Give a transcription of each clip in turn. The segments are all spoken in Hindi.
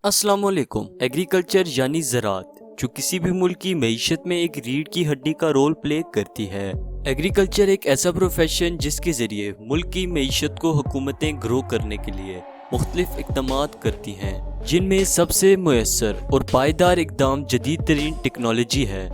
अस्सलामुअलैकुम। एग्रीकल्चर यानी ज़राअत जो किसी भी मुल्क की मईशत में एक रीढ़ की हड्डी का रोल प्ले करती है। एग्रीकल्चर एक ऐसा प्रोफेशन जिसके ज़रिए मुल्क की मईशत को हुकूमतें ग्रो करने के लिए मुख्तलिफ इक़दामात करती हैं, जिनमें सबसे मुयस्सर और पायदार इक़दाम जदीद तरीन टेक्नोलॉजी है।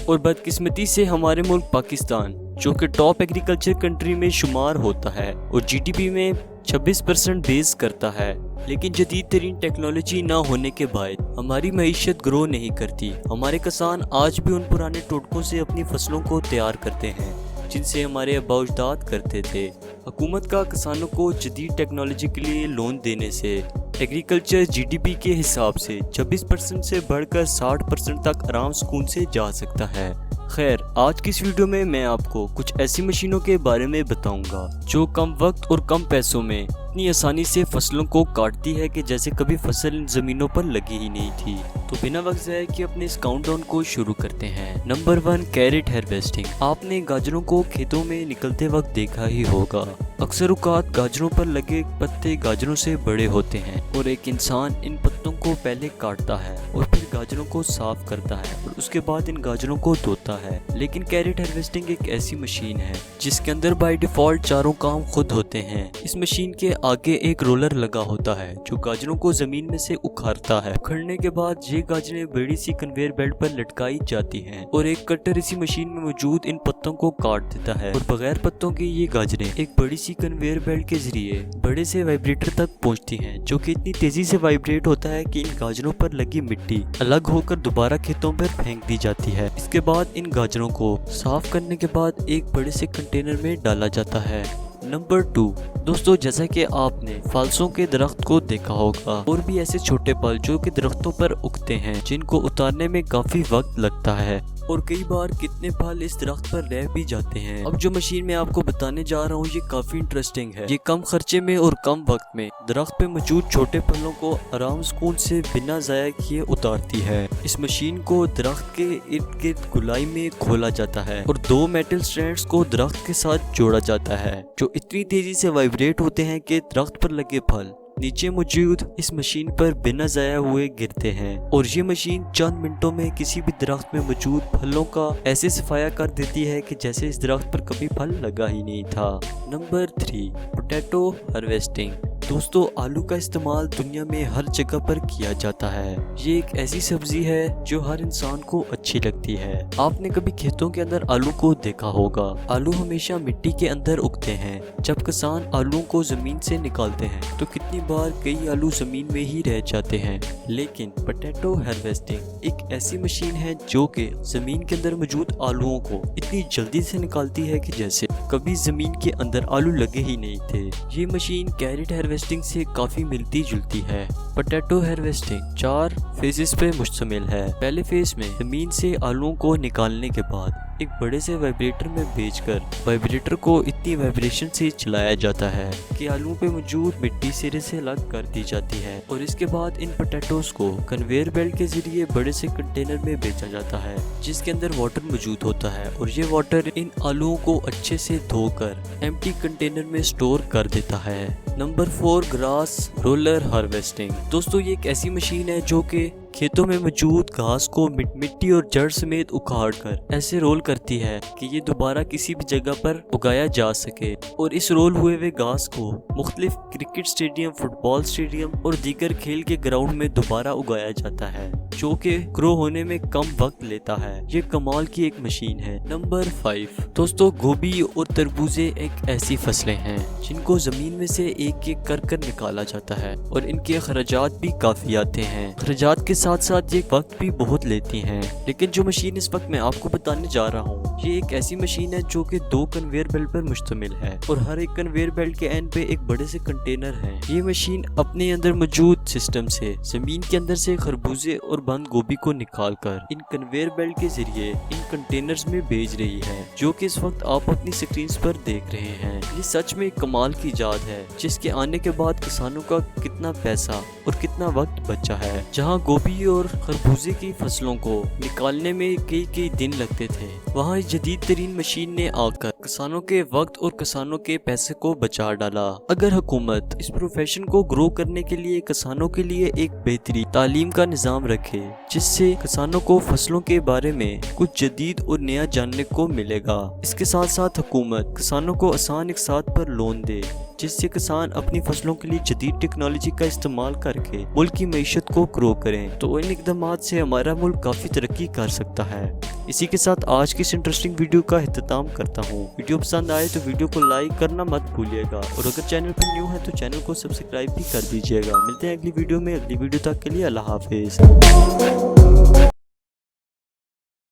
और बदकिस्मती से हमारे मुल्क पाकिस्तान, जो कि टॉप एग्रीकल्चर कंट्री में शुमार होता है और GDP में 26% बेस करता है, लेकिन जदीद तरीन टेक्नोलॉजी ना होने के बाद हमारी मईशत ग्रो नहीं करती। हमारे किसान आज भी उन पुराने टोटकों से अपनी फसलों को तैयार करते हैं जिनसे हमारे आबा अजदाद करते थे। हुकूमत का किसानों को जदीद टेक्नोलॉजी के लिए लोन देने से एग्रीकल्चर GDP के हिसाब से 26% से बढ़कर 60% तक आराम सुकून से जा सकता है। खैर, आज की इस वीडियो में मैं आपको कुछ ऐसी मशीनों के बारे में बताऊंगा जो कम वक्त और कम पैसों में इतनी आसानी से फसलों को काटती है कि जैसे कभी फसल इन जमीनों पर लगी ही नहीं थी। तो बिना वक्त ज़ाया किए अपने इस काउंटडाउन को शुरू करते हैं। Number 1, carrot harvesting. आपने गाजरों को खेतों में निकलते वक्त देखा ही होगा। अक्सर औकात गाजरों पर लगे पत्ते गाजरों से बड़े होते हैं और एक इंसान इन पत्तों को पहले काटता है और फिर गाजरों को साफ करता है और उसके बाद इन गाजरों को धोता है। लेकिन कैरेट हार्वेस्टिंग एक ऐसी मशीन है जिसके अंदर बाय डिफॉल्ट चारों काम खुद होते हैं। इस मशीन के आगे एक रोलर लगा होता है जो गाजरों को जमीन में से उखाड़ता है। उखाड़ने के बाद ये गाजरें बड़ी सी कन्वेयर बेल्ट पर लटकाई जाती हैं और एक कटर इसी मशीन में मौजूद इन पत्तों को काट देता है और बगैर पत्तों के ये गाजरें एक बड़ी सी कन्वेयर बेल्ट के जरिए बड़े से वाइब्रेटर तक पहुंचती हैं, जो कि इतनी तेजी से वाइब्रेट होता है कि इन गाजरों पर लगी मिट्टी अलग होकर दोबारा खेतों पर फेंक दी जाती है। इसके बाद इन गाजरों को साफ करने के बाद एक बड़े से कंटेनर में डाला जाता है। नंबर 2, दोस्तों, जैसा कि आपने फलसों के दरख्त को देखा होगा और भी ऐसे छोटे फल जो कि दरख्तों पर उगते हैं जिनको उतारने में काफी वक्त लगता है और कई बार कितने फल इस दरख्त पर रह भी जाते हैं। अब जो मशीन मैं आपको बताने जा रहा हूँ ये काफी इंटरेस्टिंग है। ये कम खर्चे में और कम वक्त में दरख्त पे मौजूद छोटे फलों को आराम सुकून से बिना ज़ाया किए उतारती है। इस मशीन को दरख्त के इर्द गिर्द गोलाई में खोला जाता है और 2 मेटल स्ट्रैंड्स को दरख्त के साथ जोड़ा जाता है जो इतनी तेजी से वाइब्रेट होते हैं कि दरख्त पर लगे फल नीचे मौजूद इस मशीन पर बिना ज़ाया हुए गिरते हैं और ये मशीन चंद मिनटों में किसी भी दरख्त में मौजूद फलों का ऐसे सफाया कर देती है कि जैसे इस दरख्त पर कभी फल लगा ही नहीं था। Number 3, potato harvesting. दोस्तों, आलू का इस्तेमाल दुनिया में हर जगह पर किया जाता है। ये एक ऐसी सब्जी है जो हर इंसान को अच्छी लगती है। आपने कभी खेतों के अंदर आलू को देखा होगा। आलू हमेशा मिट्टी के अंदर उगते हैं। जब किसान आलू को जमीन से निकालते हैं तो कितनी बार कई आलू जमीन में ही रह जाते हैं। लेकिन पोटैटो हार्वेस्टिंग एक ऐसी मशीन है जो कि जमीन के अंदर मौजूद आलूओं को इतनी जल्दी से निकालती है कि जैसे कभी जमीन के अंदर आलू लगे ही नहीं थे। ये मशीन कैरेट हार्वेस्टिंग से काफी मिलती जुलती है। पोटैटो हार्वेस्टिंग 4 फेजेस पे मुश्तमिल है। पहले फेज में जमीन से आलूओं को निकालने के बाद एक बड़े से वाइब्रेटर में भेजकर वाइब्रेटर को इतनी वाइब्रेशन से चलाया जाता है कि आलू पे मौजूद मिट्टी सिरे से अलग कर दी जाती है और इसके बाद इन पोटैटोस को कन्वेयर बेल्ट के जरिए बड़े से कंटेनर में बेचा जाता है जिसके अंदर वाटर मौजूद होता है और ये वाटर इन आलूओं को अच्छे से धोकर एम्प्टी कंटेनर में स्टोर कर देता है। Number 4, grass roller harvesting. दोस्तों, ये एक ऐसी मशीन है जो कि खेतों में मौजूद घास को मिट्टी और जड़ समेत उखाड़ कर ऐसे रोल करती है कि ये दोबारा किसी भी जगह पर उगाया जा सके और इस रोल हुए हुए घास को मुख्तलिफ क्रिकेट स्टेडियम, फुटबॉल स्टेडियम और दीगर खेल के ग्राउंड में दोबारा उगाया जाता है जो कि ग्रो होने में कम वक्त लेता है। ये कमाल की एक मशीन है। नंबर 5, दोस्तों, गोभी और तरबूजे एक ऐसी फसलें हैं जिनको जमीन में से एक एक कर कर निकाला जाता है और इनके अखराजात भी काफी आते हैं। अखराजात के साथ साथ ये वक्त भी बहुत लेती हैं। लेकिन जो मशीन इस वक्त मैं आपको बताने जा रहा हूँ ये एक ऐसी मशीन है जो कि 2 कन्वेयर बेल्ट पर मुश्तमिल है और हर एक कन्वेयर बेल्ट के एंड पे एक बड़े से कंटेनर है। ये मशीन अपने अंदर मौजूद सिस्टम से जमीन के अंदर से खरबूजे और बंद गोभी को निकालकर इन कन्वेयर बेल्ट के जरिए इन कंटेनर्स में भेज रही है, जो कि इस वक्त आप अपनी स्क्रीन पर देख रहे हैं। ये सच में कमाल की इजाद है जिसके आने के बाद किसानों का कितना पैसा और कितना वक्त बचा है। जहाँ गोभी और खरबूजे की फसलों को निकालने में कई दिन लगते थे, वहाँ इस जदीद तरीन मशीन ने आकर किसानों के वक्त और किसानों के पैसे को बचा डाला। अगर हुकूमत इस प्रोफेशन को ग्रो करने के लिए किसानों के लिए एक बेहतरीन तालीम का निज़ाम रखे, जिससे किसानों को फसलों के बारे में कुछ जदीद और नया जानने को मिलेगा। इसके साथ साथ हुकूमत किसानों को आसान इकसात पर लोन दे, जिससे किसान अपनी फसलों के लिए जदीद टेक्नोलॉजी का इस्तेमाल करके मुल्क की मईशत को ग्रो करें, तो इन इक़दामात से हमारा मुल्क काफ़ी तरक्की कर सकता है। इसी के साथ आज की इस इंटरेस्टिंग वीडियो का इख्तिताम करता हूँ। वीडियो पसंद आए तो वीडियो को लाइक करना मत भूलिएगा, और अगर चैनल पर न्यू है तो चैनल को सब्सक्राइब भी कर दीजिएगा। मिलते हैं अगली वीडियो में। अगली वीडियो तक के लिए अल्लाह हाफिज़।